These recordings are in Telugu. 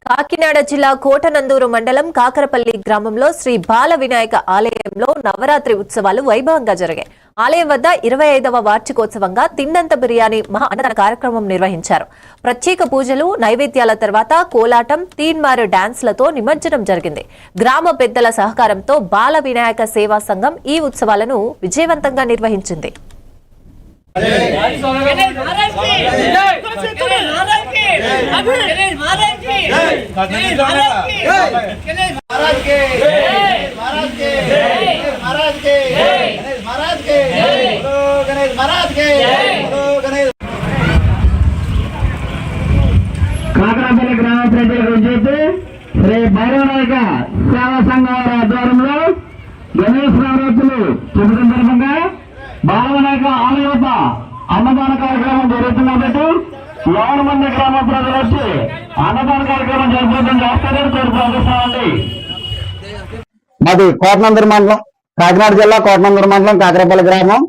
కాకినాడ జిల్లా కోటనందూరు మండలం కాకరపల్లి గ్రామంలో శ్రీ బాల వినాయక ఆలయంలో నవరాత్రి ఉత్సవాలు వైభవంగా జరిగాయి. ఆలయం వద్ద 25వ వార్షికోత్సవంగా తిన్నంత బిర్యానీ మహా అన్నదాన కార్యక్రమం నిర్వహించారు. ప్రత్యేక పూజలు, నైవేద్యాల తర్వాత కోలాటం, తీన్మారు డాన్స్లతో నిమజ్జనం జరిగింది. గ్రామ పెద్దల సహకారంతో బాల వినాయక సేవా సంఘం ఈ ఉత్సవాలను విజయవంతంగా నిర్వహించింది. కాకరపల్లి గ్రామ ప్రజలకు విజ్ఞప్తి, శ్రీ బాలవినాయక సేవా సంఘం వారి ఆధ్వర్యంలో గణేష్ నవరాత్రులు సందర్భంగా బాలవినాయక ఆలయ వద్ద అన్నదాన కార్యక్రమం జరుగుతుంది కాబట్టి 50 మంది గ్రామ ప్రజలు వచ్చి అన్నదాన కార్యక్రమం జరుపుకోవడం చేస్తారని కోరుకుంటున్నామండి. మాది కోటనందూరు మండలం, కాకినాడ జిల్లా కోటనందూరు మండలం కాకరపల్లి గ్రామం.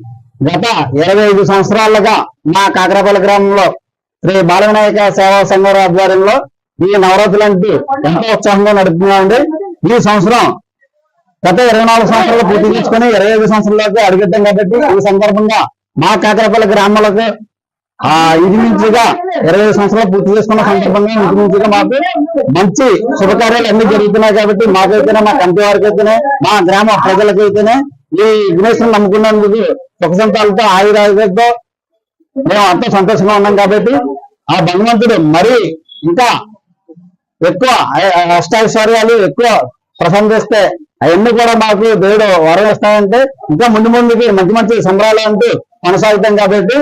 గత 25 సంవత్సరాలుగా మా కాకరపల్లి గ్రామంలో శ్రీ బాలవినాయక సేవా సంఘం ఆధ్వర్యంలో ఈ నవరాత్రులు అంటే ఎంతో ఉత్సాహంగా నడుపుతున్నామండి. ఈ సంవత్సరం గత 24 సంవత్సరాలు పూర్తి చేసుకుని 25 సంవత్సరాలకు అడుగుతాం కాబట్టి ఈ సందర్భంగా మా కాకరపల్లి గ్రామాలకు ఇంచుమించుగా 25 సంవత్సరాలు పూర్తి చేసుకున్న సందర్భంగా ఇంచుమించుగా మాకు మంచి శుభకార్యాలు అన్ని జరుగుతున్నాయి కాబట్టి మాకైతేనే, మా కంటి వారికి అయితేనే, మా గ్రామ ప్రజలకైతేనే ఈ విఘ్నేశ్వరుని నమ్ముకున్నందుకు సుఖ సంతాలతో ఆయురాలతో మేము అంత సంతోషంగా ఉన్నాం కాబట్టి ఆ భగవంతుడు మరీ ఇంకా ఎక్కువ అష్టైశ్వర్యాలు ఎక్కువ ప్రసంగిస్తే అవన్నీ కూడా మాకు దేవుడు వరం ఇస్తాయంటే ఇంకా ముందుకి మంచి మంచి సంబరాలు అంటూ కొనసాగుతాం కాబట్టి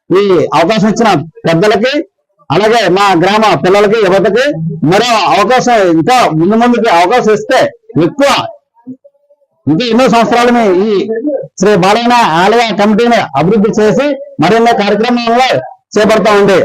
ఈ అవకాశం ఇచ్చిన పెద్దలకి, అలాగే మా గ్రామ పిల్లలకి, యువతకి మరో అవకాశం ఇంకా ముందుకి అవకాశం ఇస్తే ఎక్కువ ఇంకా ఎన్నో సంవత్సరాలని ఈ శ్రీ బాలయ్య ఆలయ కమిటీని అభివృద్ధి చేసి మరిన్ని కార్యక్రమాల్లో చేపడతామండి.